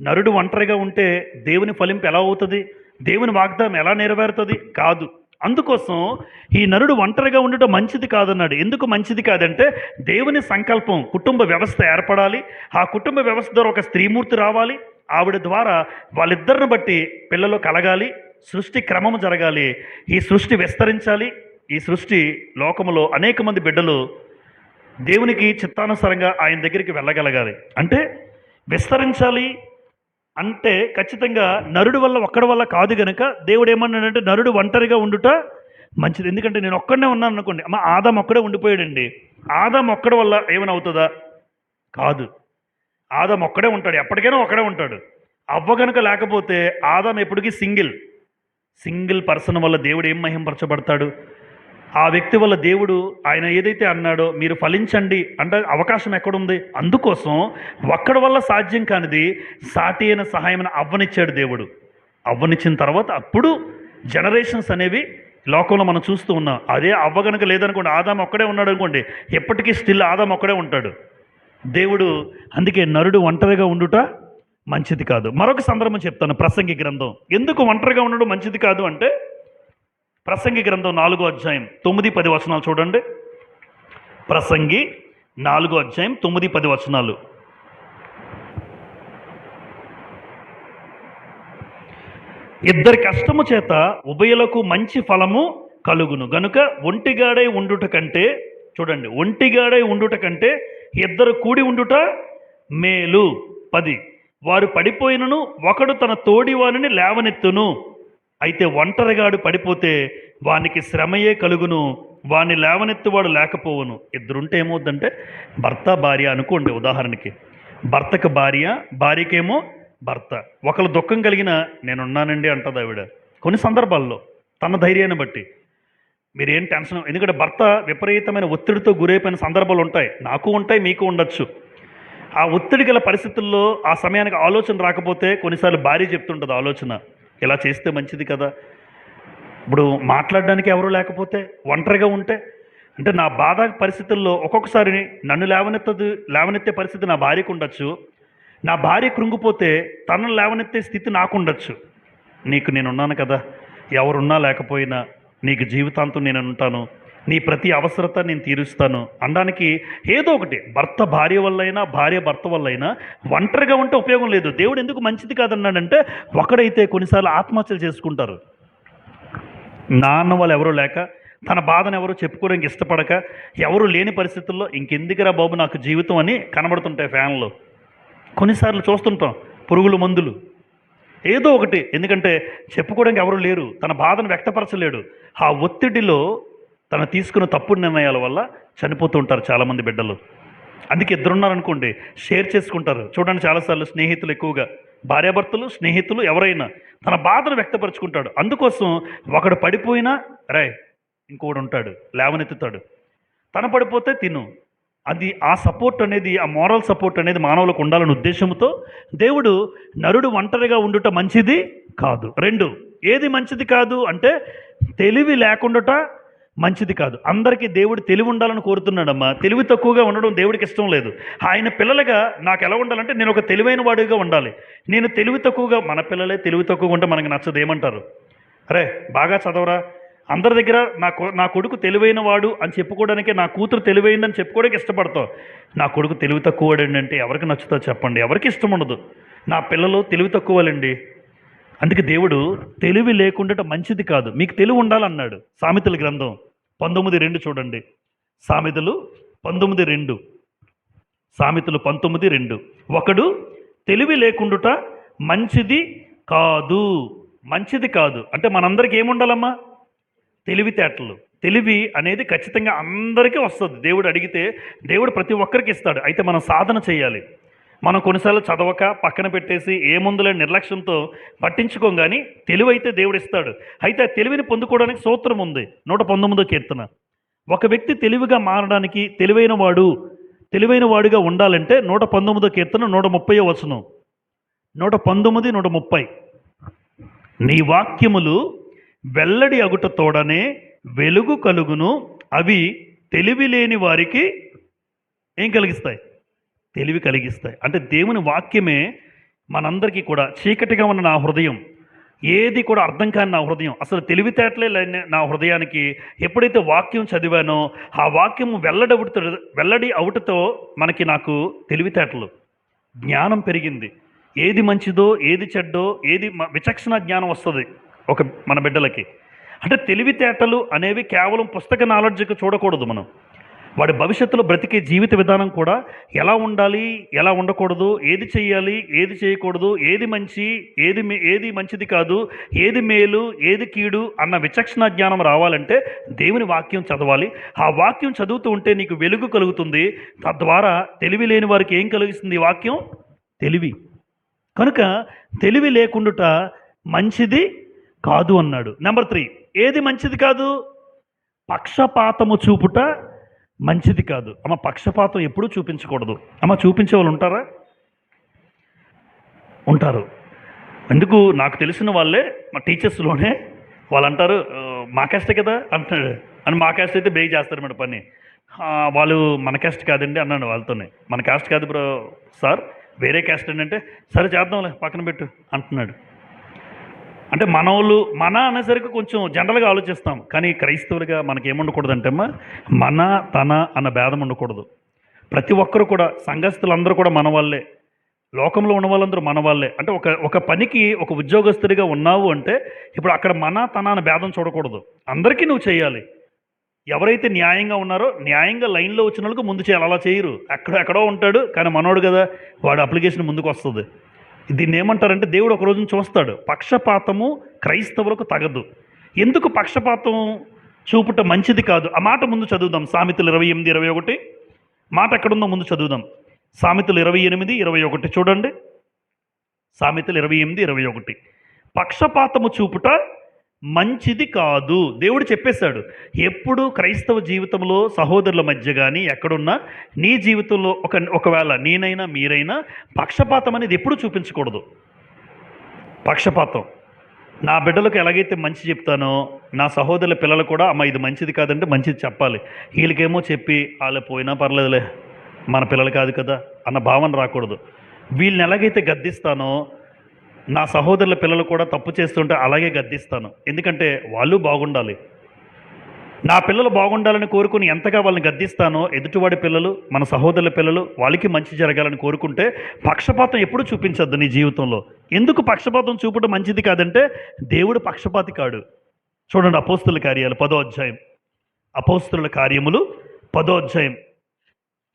నరుడు ఒంటరిగా ఉంటే దేవుని ఫలింపు ఎలా అవుతుంది? దేవుని వాగ్దానం ఎలా నెరవేరుతుంది? కాదు. అందుకోసం ఈ నరుడు ఒంటరిగా ఉండటం మంచిది కాదన్నాడు. ఎందుకు మంచిది కాదంటే, దేవుని సంకల్పం కుటుంబ వ్యవస్థ ఏర్పడాలి. ఆ కుటుంబ వ్యవస్థ ద్వారా ఒక స్త్రీమూర్తి రావాలి. ఆవిడ ద్వారా వాళ్ళిద్దరిని బట్టి పిల్లలు కలగాలి. సృష్టి క్రమము జరగాలి. ఈ సృష్టి విస్తరించాలి. ఈ సృష్టి లోకములో అనేక మంది బిడ్డలు దేవునికి చిత్తానుసారంగా ఆయన దగ్గరికి వెళ్ళగలగాలి. అంటే విస్తరించాలి అంటే ఖచ్చితంగా నరుడు వల్ల ఒక్కడి వల్ల కాదు గనుక దేవుడు ఏమన్నాడంటే, నరుడు ఒంటరిగా ఉండుట మంచిది. ఎందుకంటే నేను ఒక్కడనే ఉన్నాను అనుకోండి. అమ్మ, ఆదాం ఒక్కడే ఉండిపోయాడండి. ఆదాం ఒక్కడి వల్ల ఏమైనా అవుతుందా? కాదు. ఆదాం ఒక్కడే ఉంటాడు, ఎప్పటికైనా ఒక్కడే ఉంటాడు. అవ్వ గనుక లేకపోతే ఆదాం ఎప్పటికీ సింగిల్ పర్సన్ వల్ల దేవుడు ఏం మహింపరచబడతాడు? ఆ వ్యక్తి వల్ల దేవుడు ఆయన ఏదైతే అన్నాడో, మీరు ఫలించండి అంటే అవకాశం ఎక్కడుంది? అందుకోసం ఒక్కడి వల్ల సాధ్యం కానిది సాటి అయిన సహాయం అవ్వనిచ్చాడు దేవుడు. అవ్వనిచ్చిన తర్వాత అప్పుడు జనరేషన్స్ అనేవి లోకంలో మనం చూస్తూ ఉన్నాం. అదే అవ్వ గనుక లేదనుకోండి, ఆదాం ఒక్కడే ఉన్నాడు అనుకోండి, ఎప్పటికీ స్టిల్ ఆదాం ఒక్కడే ఉంటాడు. దేవుడు అందుకే నరుడు ఒంటరిగా ఉండుట మంచిది కాదు. మరొక సందర్భం చెప్తాను. ప్రసంగి గ్రంథం ఎందుకు ఒంటరిగా ఉండడం మంచిది కాదు అంటే, ప్రసంగి గ్రంథం 4వ అధ్యాయం 9-10 వచనాలు చూడండి. ప్రసంగి 4వ అధ్యాయం 9-10 వచనాలు. ఇద్దరి కష్టము చేత ఉభయులకు మంచి ఫలము కలుగును గనుక ఒంటిగాడై ఉండుట కంటే, చూడండి, ఒంటిగాడై ఉండుట కంటే ఇద్దరు కూడి ఉండుట మేలు. 10, వారు పడిపోయినను ఒకడు తన తోడి వానిని లేవనెత్తును. అయితే ఒంటరిగాడు పడిపోతే వానికి శ్రమయే కలుగును, వాని లేవనెత్తువాడు లేకపోవును. ఇద్దరుంటే ఏమవుద్దంటే, భర్త భార్య అనుకోండి ఉదాహరణకి. భర్తకు భార్య, భార్యకేమో భర్త. ఒకళ్ళు దుఃఖం కలిగిన నేనున్నానండి అంటది ఆవిడ. కొన్ని సందర్భాల్లో తన ధైర్యాన్ని బట్టి. మీరేం టెన్షన్, ఎందుకంటే భర్త విపరీతమైన ఒత్తిడితో గురైపోయిన సందర్భాలు ఉంటాయి. నాకు ఉంటాయి, మీకు ఉండొచ్చు. ఆ ఒత్తిడి గల పరిస్థితుల్లో ఆ సమయానికి ఆలోచన రాకపోతే కొన్నిసార్లు భార్య చెప్తుంటుంది ఆలోచన, ఇలా చేస్తే మంచిది కదా. ఇప్పుడు మాట్లాడడానికి ఎవరు లేకపోతే, ఒంటరిగా ఉంటే, అంటే నా బాధ పరిస్థితుల్లో ఒక్కొక్కసారి నన్ను లేవనెత్తే పరిస్థితి నా భార్యకు ఉండొచ్చు. నా భార్య కృంగిపోతే తనను లేవనెత్తే స్థితి నాకు ఉండొచ్చు. నీకు నేనున్నాను కదా, ఎవరున్నా లేకపోయినా నీకు జీవితాంతం నేను ఉంటాను, నీ ప్రతి అవసరత నేను తీరుస్తాను అనడానికి ఏదో ఒకటి. భర్త భార్య వల్లైనా, భార్య భర్త వల్లైనా ఒంటరిగా ఉంటే ఉపయోగం లేదు. దేవుడు ఎందుకు మంచిది కాదన్నాడంటే, ఒకడైతే కొన్నిసార్లు ఆత్మహత్యలు చేసుకుంటారు. నాన్న వాళ్ళు ఎవరూ లేక, తన బాధను ఎవరు చెప్పుకోవడానికి ఇష్టపడక, ఎవరు లేని పరిస్థితుల్లో ఇంకెందుకురా బాబు నాకు జీవితం అని కనబడుతుంటాయి ఫ్యాన్లో. కొన్నిసార్లు చూస్తుంటాం పురుగుల మందులు, ఏదో ఒకటి. ఎందుకంటే చెప్పుకోవడానికి ఎవరు లేరు, తన బాధను వ్యక్తపరచలేడు. ఆ ఒత్తిడిలో తను తీసుకున్న తప్పుడు నిర్ణయాల వల్ల చనిపోతూ ఉంటారు చాలామంది బిడ్డలు. అందుకే ఇద్దరున్నారనుకోండి, షేర్ చేసుకుంటారు. చూడండి, చాలాసార్లు స్నేహితులు, ఎక్కువగా భార్యాభర్తలు, స్నేహితులు ఎవరైనా తన బాధను వ్యక్తపరుచుకుంటాడు. అందుకోసం ఒకడు పడిపోయినా ఇంకోడు ఉంటాడు, లేవనెత్తుతాడు. తన పడిపోతే తిను, అది ఆ సపోర్ట్ అనేది, ఆ మోరల్ సపోర్ట్ అనేది మానవులకు ఉండాలనే ఉద్దేశంతో దేవుడు నరుడు ఒంటరిగా ఉండుట మంచిది కాదు. 2, ఏది మంచిది కాదు అంటే తెలివి లేకుండాట మంచిది కాదు. అందరికీ దేవుడు తెలివి ఉండాలని కోరుతున్నాడమ్మా. తెలివి తక్కువగా ఉండడం దేవుడికి ఇష్టం లేదు. ఆయన పిల్లలుగా నాకు ఎలా ఉండాలంటే నేను ఒక తెలివైన వాడిగా ఉండాలి. నేను తెలివి తక్కువగా, మన పిల్లలే తెలివి తక్కువగా ఉంటే మనకి నచ్చదు. ఏమంటారు? అరే బాగా చదవరా, అందరి దగ్గర నా కొడుకు తెలివైన వాడు అని చెప్పుకోవడానికి, నా కూతురు తెలివైందని చెప్పుకోవడానికి ఇష్టపడతావు. నా కొడుకు తెలివి తక్కువవాడు అంటే ఎవరికి నచ్చుతుందో చెప్పండి? ఎవరికి ఇష్టం ఉండదు. నా పిల్లలు తెలివి తక్కువలండి. అందుకే దేవుడు తెలివి లేకుండా మంచిది కాదు, మీకు తెలివి ఉండాలన్నాడు. సామెతల గ్రంథం 19:2 చూడండి. సామెతలు 19:2. సామెతలు 19:2. ఒకడు తెలివి లేకుండుట మంచిది కాదు. మంచిది కాదు అంటే మనందరికీ ఏముండాలమ్మా? తెలివితేటలు. తెలివి అనేది ఖచ్చితంగా అందరికీ వస్తుంది. దేవుడు అడిగితే దేవుడు ప్రతి ఒక్కరికి ఇస్తాడు. అయితే మనం సాధన చేయాలి. మనం కొన్నిసార్లు చదవక పక్కన పెట్టేసి ఏముందులే నిర్లక్ష్యంతో పట్టించుకోం, కానీ తెలివి అయితే దేవుడు ఇస్తాడు. అయితే ఆ తెలివిని పొందుకోవడానికి సూత్రం ఉంది. 119వ కీర్తన. ఒక వ్యక్తి తెలివిగా మారడానికి, తెలివైన వాడిగా ఉండాలంటే 119వ కీర్తన 130వ వచనం. 119, 130. నీ వాక్యములు వెల్లడి అగుట తోడనే వెలుగు కలుగును, అవి తెలివి లేని వారికి ఏం కలిగిస్తాయి? తెలివి కలిగిస్తాయి. అంటే దేవుని వాక్యమే మనందరికీ కూడా, చీకటిగా ఉన్న నా హృదయం, ఏది కూడా అర్థం కాని నా హృదయం, అసలు తెలివితేటలే లేని నా హృదయానికి ఎప్పుడైతే వాక్యం చదివానో ఆ వాక్యం వెల్లడి అవుటతో నాకు తెలివితేటలు, జ్ఞానం పెరిగింది. ఏది మంచిదో ఏది చెడ్డో ఏది విచక్షణ జ్ఞానం వస్తుంది మన బిడ్డలకి. అంటే తెలివితేటలు అనేవి కేవలం పుస్తక నాలెడ్జ్కి చూడకూడదు. మనం వాడి భవిష్యత్తులో బ్రతికే జీవిత విధానం కూడా ఎలా ఉండాలి, ఎలా ఉండకూడదు, ఏది చేయాలి, ఏది చేయకూడదు, ఏది మంచి, ఏది మంచిది కాదు, ఏది మేలు, ఏది కీడు అన్న విచక్షణ జ్ఞానం రావాలంటే దేవుని వాక్యం చదవాలి. ఆ వాక్యం చదువుతూ ఉంటే నీకు వెలుగు కలుగుతుంది. తద్వారా తెలివి లేని వారికి ఏం కలిగిస్తుంది? ఈ వాక్యం తెలివి. కనుక తెలివి లేకుండుట మంచిది కాదు అన్నాడు. నెంబర్ 3, ఏది మంచిది కాదు? పక్షపాతము చూపుట మంచిది కాదు. అమ్మ, పక్షపాతం ఎప్పుడూ చూపించకూడదు. అమ్మ, చూపించే వాళ్ళు ఉంటారా? ఉంటారు. ఎందుకు? నాకు తెలిసిన వాళ్ళే మా టీచర్స్లోనే వాళ్ళు అంటారు, మా క్యాస్టే కదా అంటున్నాడు అని. మా క్యాస్ట్ అయితే బేగ్ చేస్తారు మేడం పని. వాళ్ళు మన క్యాస్ట్ కాదండి అన్నాడు వాళ్ళతోనే. మన క్యాస్ట్ కాదు బ్రో సార్, వేరే క్యాస్ట్ ఏంటంటే సరే చేద్దాంలే పక్కన పెట్టు అంటున్నాడు. అంటే మన అనేసరికి కొంచెం జనరల్గా ఆలోచిస్తాం, కానీ క్రైస్తవులుగా మనకి ఏముండకూడదంటే అమ్మా, మన తన అన్న భేదం ఉండకూడదు. ప్రతి ఒక్కరు కూడా, సంఘస్థులందరూ కూడా మన వాళ్ళే, లోకంలో ఉన్న వాళ్ళందరూ మన వాళ్ళే. అంటే ఒక పనికి ఒక ఉద్యోగస్తుడిగా ఉన్నావు అంటే ఇప్పుడు అక్కడ మన తన అన్న భేదం చూడకూడదు. అందరికీ నువ్వు చేయాలి. ఎవరైతే న్యాయంగా ఉన్నారో, న్యాయంగా లైన్లో వచ్చిన వాళ్ళకు ముందు చేయాలి. అలా చేయరు. ఎక్కడో ఉంటాడు కానీ మనోడు కదా, వాడు అప్లికేషన్ ముందుకు వస్తుంది. దీన్ని ఏమంటారంటే దేవుడు ఒక రోజున చూస్తాడు. పక్షపాతము క్రైస్తవులకు తగదు. ఎందుకు పక్షపాతం చూపుట మంచిది కాదు? ఆ మాట ముందు చదువుదాం. సామెతలు 28:21 మాట ఎక్కడుందో ముందు చదువుదాం. సామెతలు 28:21 చూడండి. సామెతలు 28:21. పక్షపాతము చూపుట మంచిది కాదు. దేవుడు చెప్పేశాడు. ఎప్పుడు క్రైస్తవ జీవితంలో సహోదరుల మధ్య కానీ ఎక్కడున్నా నీ జీవితంలో ఒకవేళ నేనైనా మీరైనా పక్షపాతం అనేది ఎప్పుడు చూపించకూడదు. పక్షపాతం నా బిడ్డలకు ఎలాగైతే మంచి చెప్తానో నా సహోదరుల పిల్లలు కూడా అమ్మ ఇది మంచిది కాదంటే మంచిది చెప్పాలి. వీళ్ళకేమో చెప్పి వాళ్ళు పోయినా పర్లేదులే మన పిల్లలు కాదు కదా అన్న భావన రాకూడదు. వీళ్ళని ఎలాగైతే గద్దిస్తానో నా సహోదరుల పిల్లలు కూడా తప్పు చేస్తుంటే అలాగే గద్దిస్తాను. ఎందుకంటే వాళ్ళు బాగుండాలి. నా పిల్లలు బాగుండాలని కోరుకుని ఎంతగా వాళ్ళని గద్దిస్తానో ఎదుటివాడి పిల్లలు, మన సహోదరుల పిల్లలు, వాళ్ళకి మంచి జరగాలని కోరుకుంటే పక్షపాతం ఎప్పుడు చూపించద్దు నీ జీవితంలో. ఎందుకు పక్షపాతం చూపడం మంచిది కాదంటే దేవుడు పక్షపాతి కాడు. చూడండి, అపోస్తుల కార్యాలు 10వ అధ్యాయం. అపోస్తుల కార్యములు 10వ అధ్యాయం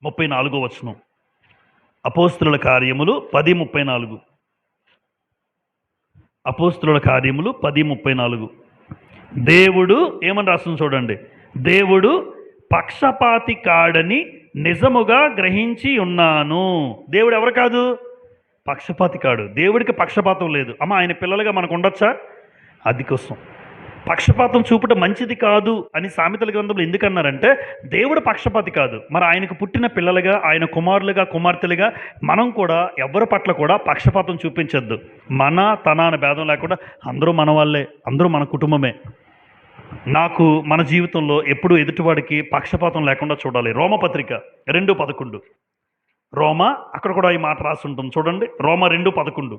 34వ వచనం. అపోస్తుల కార్యములు 10:34. అపోస్తుల కార్యములు 10:34. దేవుడు ఏమని రాస్తుంది చూడండి. దేవుడు పక్షపాతి కాడని నిజముగా గ్రహించి ఉన్నాను. దేవుడు ఎవరు కాదు? పక్షపాతి కాడు. దేవుడికి పక్షపాతం లేదు. అమ్మ, ఆయన పిల్లలుగా మనకు ఉండొచ్చా? అది కోసం పక్షపాతం చూపుట మంచిది కాదు అని సామెతల గ్రంథంలో ఎందుకన్నారంటే దేవుడు పక్షపాతి కాదు. మరి ఆయనకు పుట్టిన పిల్లలుగా, ఆయన కుమారులుగా, కుమార్తెలుగా మనం కూడా ఎవరి పట్ల కూడా పక్షపాతం చూపించద్దు. తన అనే భేదం లేకుండా అందరూ మన వాళ్ళే, అందరూ మన కుటుంబమే. మన జీవితంలో ఎప్పుడు ఎదుటివాడికి పక్షపాతం లేకుండా చూడాలి. రోమపత్రిక 2:11. అక్కడ కూడా ఈ మాట రాసి ఉంటుంది చూడండి. రోమ 2:11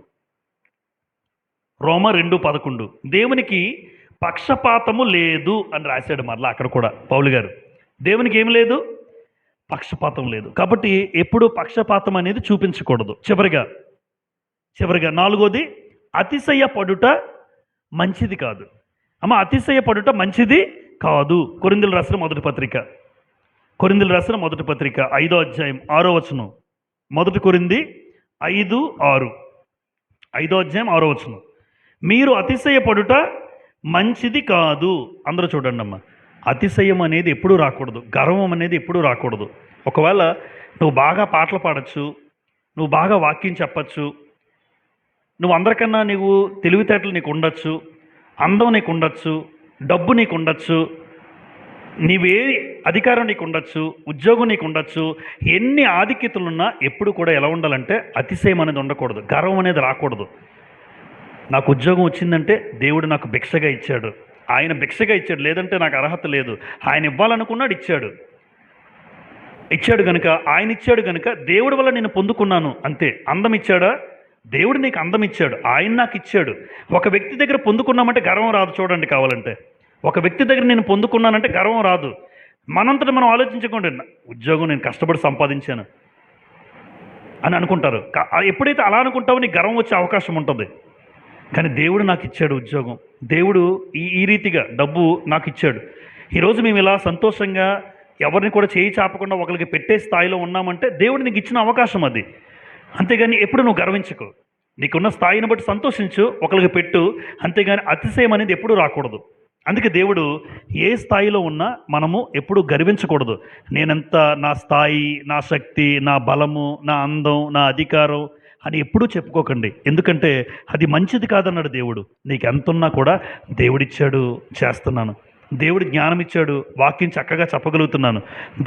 దేవునికి పక్షపాతము లేదు అని రాశాడు. మరలా అక్కడ కూడా పౌలు గారు, దేవునికి ఏం లేదు, పక్షపాతం లేదు. కాబట్టి ఎప్పుడు పక్షపాతం అనేది చూపించకూడదు. చివరిగా 4వది, అతిశయపడుట మంచిది కాదు. అతిశయపడుట మంచిది కాదు. కొరింథీయులకు రాసిన మొదటి పత్రిక 5వ అధ్యాయం 6వ వచనం. 1 కొరింథీ 5:6. 5వ అధ్యాయం 6వ వచనం. మీరు అతిశయపడుట మంచిది కాదు. అందరూ చూడండి అమ్మా, అతిశయం అనేది ఎప్పుడూ రాకూడదు, గర్వం అనేది ఎప్పుడూ రాకూడదు. ఒకవేళ నువ్వు బాగా పాటలు పాడచ్చు, నువ్వు బాగా వాక్యం చెప్పచ్చు, నువ్వు అందరికన్నా తెలివితేటలు నీకు ఉండొచ్చు, అందం నీకు ఉండొచ్చు, డబ్బు నీకు ఉండొచ్చు, నీవే అధికారం నీకు ఉండొచ్చు, ఉద్యోగం నీకు ఉండొచ్చు, ఎన్ని ఆధిక్యతలున్నా ఎప్పుడు కూడా ఎలా ఉండాలంటే అతిశయం అనేది ఉండకూడదు, గర్వం అనేది రాకూడదు. నాకు ఉద్యోగం వచ్చిందంటే దేవుడు నాకు భిక్షగా ఇచ్చాడు, ఆయన భిక్షగా ఇచ్చాడు, లేదంటే నాకు అర్హత లేదు, ఆయన ఇవ్వాలనుకున్నాడు, ఇచ్చాడు కనుక, ఆయన ఇచ్చాడు కనుక దేవుడి వల్ల నేను పొందుకున్నాను అంతే. అందం ఇచ్చాడా? దేవుడు నీకు అందం ఇచ్చాడు, ఆయన నాకు ఇచ్చాడు. ఒక వ్యక్తి దగ్గర పొందుకున్నామంటే గర్వం రాదు. చూడండి, కావాలంటే ఒక వ్యక్తి దగ్గర నేను పొందుకున్నానంటే గర్వం రాదు. మనంతటా మనం ఆలోచించకుండా ఉద్యోగం నేను కష్టపడి సంపాదించాను అని అనుకుంటారు. ఎప్పుడైతే అలా అనుకుంటావో నీకు గర్వం వచ్చే అవకాశం ఉంటుంది. కానీ దేవుడు నాకు ఇచ్చాడు ఉద్యోగం, దేవుడు ఈ రీతిగా డబ్బు నాకు ఇచ్చాడు. ఈరోజు మేము ఇలా సంతోషంగా ఎవరిని కూడా చేయి చాపకుండా ఒకరికి పెట్టే స్థాయిలో ఉన్నామంటే దేవుడు నీకు ఇచ్చిన అవకాశం అది. అంతేగాని ఎప్పుడు నువ్వు గర్వించుకో, నీకున్న స్థాయిని బట్టి సంతోషించు, ఒకరికి పెట్టు. అంతేగాని అతిశయం అనేది ఎప్పుడూ రాకూడదు. అందుకే దేవుడు ఏ స్థాయిలో ఉన్నా మనము ఎప్పుడు గర్వించకూడదు. నేనెంత, నా స్థాయి, నా శక్తి, నా బలము, నా అందం, నా అధికారం అని ఎప్పుడూ చెప్పుకోకండి. ఎందుకంటే అది మంచిది కాదన్నాడు దేవుడు. నీకు ఎంత ఉన్నా కూడా దేవుడిచ్చాడు, చేస్తున్నాను. దేవుడు జ్ఞానం ఇచ్చాడు, వాక్యం చక్కగా చెప్పగలుగుతున్నాను.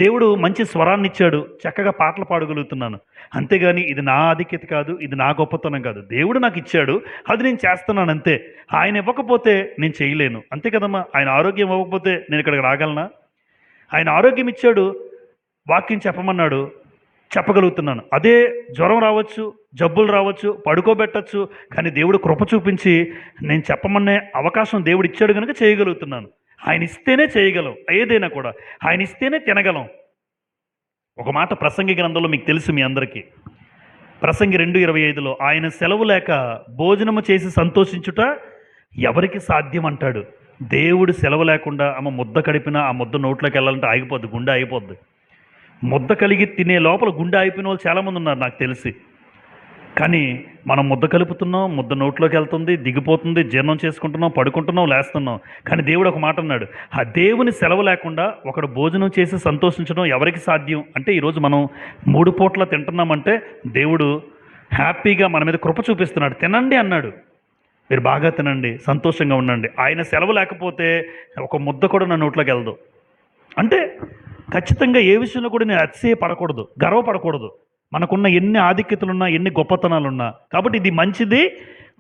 దేవుడు మంచి స్వరాన్ని ఇచ్చాడు, చక్కగా పాటలు పాడగలుగుతున్నాను. అంతేగాని ఇది నా ఆధిక్యత కాదు, ఇది నా గొప్పతనం కాదు. దేవుడు నాకు ఇచ్చాడు, అది నేను చేస్తున్నాను అంతే. ఆయన ఇవ్వకపోతే నేను చేయలేను, అంతే కదమ్మా. ఆయన ఆరోగ్యం ఇవ్వకపోతే నేను ఇక్కడికి రాగలనా? ఆయన ఆరోగ్యం ఇచ్చాడు, వాక్యం చెప్పమన్నాడు, చెప్పగలుగుతున్నాను. అదే జ్వరం రావచ్చు, జబ్బులు రావచ్చు, పడుకోబెట్టచ్చు, కానీ దేవుడు కృప చూపించి నేను చెప్పమనే అవకాశం దేవుడు ఇచ్చాడు కనుక చేయగలుగుతున్నాను. ఆయన ఇస్తేనే చేయగలం, ఏదైనా కూడా ఆయన ఇస్తేనే తినగలం. ఒక మాట ప్రసంగి గ్రంథంలో మీకు తెలుసు మీ అందరికీ, ప్రసంగి 2:25లో ఆయన సెలవు లేక భోజనము చేసి సంతోషించుట ఎవరికి సాధ్యం అంటాడు. దేవుడు సెలవు లేకుండా ముద్ద కడిపినా ఆ ముద్ద నోట్లోకి వెళ్ళాలంటే ఆగిపోద్ది, గుండె అయిపోద్ది. ముద్ద కలిగి తినే లోపల గుండె అయిపోయిన వాళ్ళు చాలామంది ఉన్నారు నాకు తెలిసి. కానీ మనం ముద్ద కలుపుతున్నాం, ముద్ద నోట్లోకి వెళ్తుంది, దిగిపోతుంది, జీర్ణం చేసుకుంటున్నాం, పడుకుంటున్నాం, లేస్తున్నాం. కానీ దేవుడు ఒక మాట అన్నాడు, ఆ దేవుని సెలవు లేకుండా ఒకడు భోజనం చేసి సంతోషించడం ఎవరికి సాధ్యం అంటే, ఈరోజు మనం 3 పూట్ల తింటున్నామంటే దేవుడు హ్యాపీగా మన మీద కృప చూపిస్తున్నాడు. తినండి అన్నాడు, మీరు బాగా తినండి, సంతోషంగా ఉండండి. ఆయన సెలవు లేకపోతే ఒక ముద్ద కూడా నా నోట్లోకి వెళ్దు. అంటే ఖచ్చితంగా ఏ విషయంలో కూడా నేను అతిశయపడకూడదు, గర్వపడకూడదు. మనకున్న ఎన్ని ఆధిక్యతలున్నా, ఎన్ని గొప్పతనాలున్నా. కాబట్టి ఇది మంచిది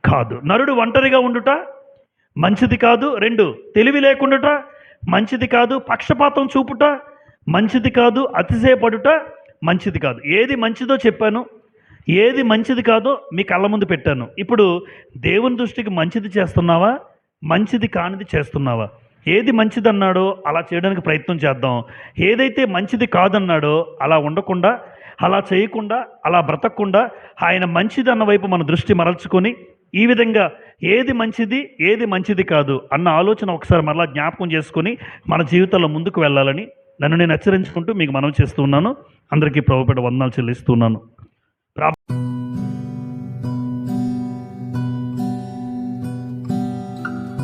కాదు. నరుడు ఒంటరిగా ఉండుట మంచిది కాదు. 2, తెలివి లేకుండుట మంచిది కాదు. పక్షపాతం చూపుట మంచిది కాదు. అతిశయపడుట మంచిది కాదు. ఏది మంచిదో చెప్పాను, ఏది మంచిది కాదో మీ కళ్ళ ముందు పెట్టాను. ఇప్పుడు దేవుని దృష్టికి మంచిది చేస్తున్నావా, మంచిది కానిది చేస్తున్నావా? ఏది మంచిది అన్నాడో అలా చేయడానికి ప్రయత్నం చేద్దాం. ఏదైతే మంచిది కాదన్నాడో అలా ఉండకుండా, అలా చేయకుండా, అలా బ్రతకకుండా ఆయన మంచిది అన్న వైపు మన దృష్టి మరల్చుకొని ఈ విధంగా ఏది మంచిది, ఏది మంచిది కాదు అన్న ఆలోచన ఒకసారి మరలా జ్ఞాపకం చేసుకొని మన జీవితంలో ముందుకు వెళ్ళాలని నన్ను నేను హెచ్చరించుకుంటూ మీకు మనవి చేస్తూ ఉన్నాను. అందరికీ ప్రభుపేట వందనాలు చెల్లిస్తున్నాను.